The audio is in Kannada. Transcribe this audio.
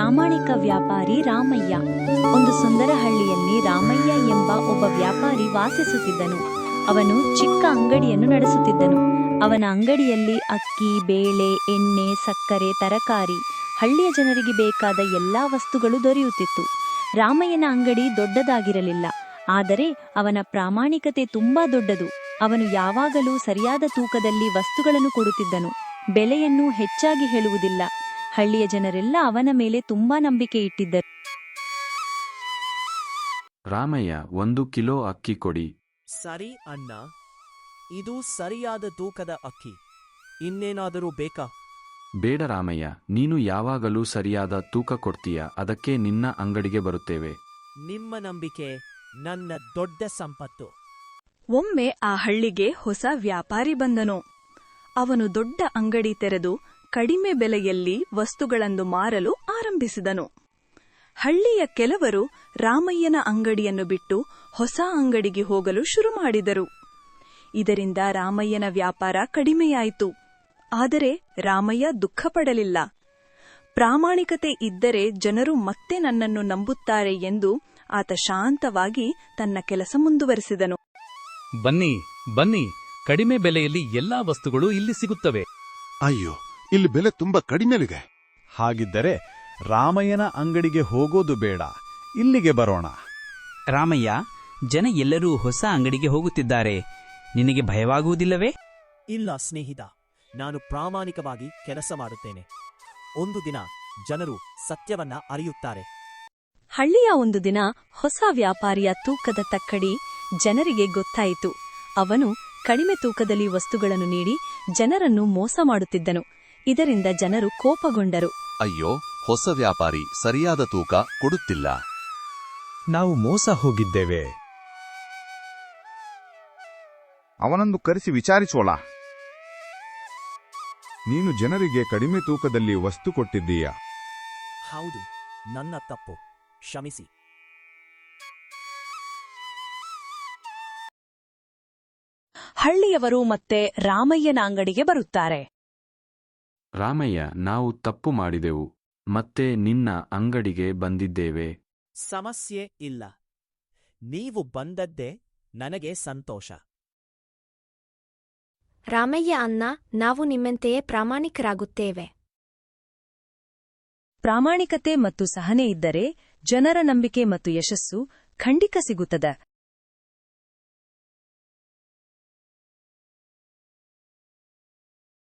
ಪ್ರಾಮಾಣಿಕ ವ್ಯಾಪಾರಿ ರಾಮಯ್ಯ. ಒಂದು ಸುಂದರ ಹಳ್ಳಿಯಲ್ಲಿ ರಾಮಯ್ಯ ಎಂಬ ಒಬ್ಬ ವ್ಯಾಪಾರಿ ವಾಸಿಸುತ್ತಿದ್ದನು. ಅವನು ಚಿಕ್ಕ ಅಂಗಡಿಯನ್ನು ನಡೆಸುತ್ತಿದ್ದನು. ಅವನ ಅಂಗಡಿಯಲ್ಲಿ ಅಕ್ಕಿ, ಬೇಳೆ, ಎಣ್ಣೆ, ಸಕ್ಕರೆ, ತರಕಾರಿ, ಹಳ್ಳಿಯ ಜನರಿಗೆ ಬೇಕಾದ ಎಲ್ಲಾ ವಸ್ತುಗಳು ದೊರೆಯುತ್ತಿತ್ತು. ರಾಮಯ್ಯನ ಅಂಗಡಿ ದೊಡ್ಡದಾಗಿರಲಿಲ್ಲ, ಆದರೆ ಅವನ ಪ್ರಾಮಾಣಿಕತೆ ತುಂಬಾ ದೊಡ್ಡದು. ಅವನು ಯಾವಾಗಲೂ ಸರಿಯಾದ ತೂಕದಲ್ಲಿ ವಸ್ತುಗಳನ್ನು ಕೊಡುತ್ತಿದ್ದನು. ಬೆಲೆಯನ್ನು ಹೆಚ್ಚಾಗಿ ಹೇಳುವುದಿಲ್ಲ. ಹಳ್ಳಿಯ ಜನರೆಲ್ಲ ಅವನ ಮೇಲೆ ತುಂಬಾ ನಂಬಿಕೆ ಇಟ್ಟಿದ್ದರು. ರಾಮಯ್ಯ, 1 ಕಿಲೋ ಅಕ್ಕಿ ಕೊಡಿ. ಸರಿ ಅಣ್ಣ, ಇದು ಸರಿಯಾದ ತೂಕದ ಅಕ್ಕಿ. ಇನ್ನೇನಾದರೂ ಬೇಕಾ? ಬೇಡ ರಾಮಯ್ಯ, ನೀನು ಯಾವಾಗಲೂ ಸರಿಯಾದ ತೂಕ ಕೊಡ್ತೀಯ, ಅದಕ್ಕೆ ನಿನ್ನ ಅಂಗಡಿಗೆ ಬರುತ್ತೇವೆ. ನಿಮ್ಮ ನಂಬಿಕೆ ನನ್ನ ದೊಡ್ಡ ಸಂಪತ್ತು. ಒಮ್ಮೆ ಆ ಹಳ್ಳಿಗೆ ಹೊಸ ವ್ಯಾಪಾರಿ ಬಂದನು. ಅವನು ದೊಡ್ಡ ಅಂಗಡಿ ತೆರೆದು ಕಡಿಮೆ ಬೆಲೆಯಲ್ಲಿ ವಸ್ತುಗಳನ್ನು ಮಾರಲು ಆರಂಭಿಸಿದನು. ಹಳ್ಳಿಯ ಕೆಲವರು ರಾಮಯ್ಯನ ಅಂಗಡಿಯನ್ನು ಬಿಟ್ಟು ಹೊಸ ಅಂಗಡಿಗೆ ಹೋಗಲು ಶುರು ಮಾಡಿದರು. ಇದರಿಂದ ರಾಮಯ್ಯನ ವ್ಯಾಪಾರ ಕಡಿಮೆಯಾಯಿತು. ಆದರೆ ರಾಮಯ್ಯ ದುಃಖಪಡಲಿಲ್ಲ. ಪ್ರಾಮಾಣಿಕತೆ ಇದ್ದರೆ ಜನರು ಮತ್ತೆ ನನ್ನನ್ನು ನಂಬುತ್ತಾರೆ ಎಂದು ಆತ ಶಾಂತವಾಗಿ ತನ್ನ ಕೆಲಸ ಮುಂದುವರೆಸಿದನು. ಬನ್ನಿ ಬನ್ನಿ, ಕಡಿಮೆ ಬೆಲೆಯಲ್ಲಿ ಎಲ್ಲಾ ವಸ್ತುಗಳು ಇಲ್ಲಿ ಸಿಗುತ್ತವೆ. ಅಯ್ಯೋ, ಇಲ್ಲಿ ಬೆಲೆ ತುಂಬಾ ಕಡಿಮೆಲಿದೆ. ಹಾಗಿದ್ದರೆ ರಾಮಯ್ಯನ ಅಂಗಡಿಗೆ ಹೋಗೋದು ಬೇಡ, ಇಲ್ಲಿಗೆ ಬರೋಣ. ರಾಮಯ್ಯ, ಜನ ಎಲ್ಲರೂ ಹೊಸ ಅಂಗಡಿಗೆ ಹೋಗುತ್ತಿದ್ದಾರೆ. ನಿನಗೆ ಭಯವಾಗುವುದಿಲ್ಲವೇ? ಇಲ್ಲ ಸ್ನೇಹಿತ, ನಾನು ಪ್ರಾಮಾಣಿಕವಾಗಿ ಕೆಲಸ ಮಾಡುತ್ತೇನೆ. ಒಂದು ದಿನ ಜನರು ಸತ್ಯವನ್ನ ಅರಿಯುತ್ತಾರೆ. ಹಳ್ಳಿಯ ಒಂದು ದಿನ ಹೊಸ ವ್ಯಾಪಾರಿಯ ತೂಕದ ತಕ್ಕಡಿ ಜನರಿಗೆ ಗೊತ್ತಾಯಿತು. ಅವನು ಕಡಿಮೆ ತೂಕದಲ್ಲಿ ವಸ್ತುಗಳನ್ನು ನೀಡಿ ಜನರನ್ನು ಮೋಸ ಮಾಡುತ್ತಿದ್ದನು. ಇದರಿಂದ ಜನರು ಕೋಪಗೊಂಡರು. ಅಯ್ಯೋ, ಹೊಸ ವ್ಯಾಪಾರಿ ಸರಿಯಾದ ತೂಕ ಕೊಡುತ್ತಿಲ್ಲ. ನಾವು ಮೋಸ ಹೋಗಿದ್ದೇವೆ. ಅವನನ್ನು ಕರೆಸಿ ವಿಚಾರಿಸೋಣ. ನೀನು ಜನರಿಗೆ ಕಡಿಮೆ ತೂಕದಲ್ಲಿ ವಸ್ತು ಕೊಟ್ಟಿದ್ದೀಯಾ? ಹೌದು, ನನ್ನ ತಪ್ಪು, ಕ್ಷಮಿಸಿ. ಹಳ್ಳಿಯವರು ಮತ್ತೆ ರಾಮಯ್ಯನ ಅಂಗಡಿಗೆ ಬರುತ್ತಾರೆ. ರಾಮಯ್ಯ, ನಾವು ತಪ್ಪು ಮಾಡಿದೆವು, ಮತ್ತೆ ನಿನ್ನ ಅಂಗಡಿಗೆ ಬಂದಿದ್ದೇವೆ. ಸಮಸ್ಯೆ ಇಲ್ಲ, ನೀವು ಬಂದದ್ದೇ ನನಗೆ ಸಂತೋಷ. ರಾಮಯ್ಯ ಅಣ್ಣ, ನಾವು ನಿಮ್ಮಂತೆಯೇ ಪ್ರಾಮಾಣಿಕರಾಗುತ್ತೇವೆ. ಪ್ರಾಮಾಣಿಕತೆ ಮತ್ತು ಸಹನೆ ಇದ್ದರೆ ಜನರ ನಂಬಿಕೆ ಮತ್ತು ಯಶಸ್ಸು ಖಂಡಿತ ಸಿಗುತ್ತದೆ.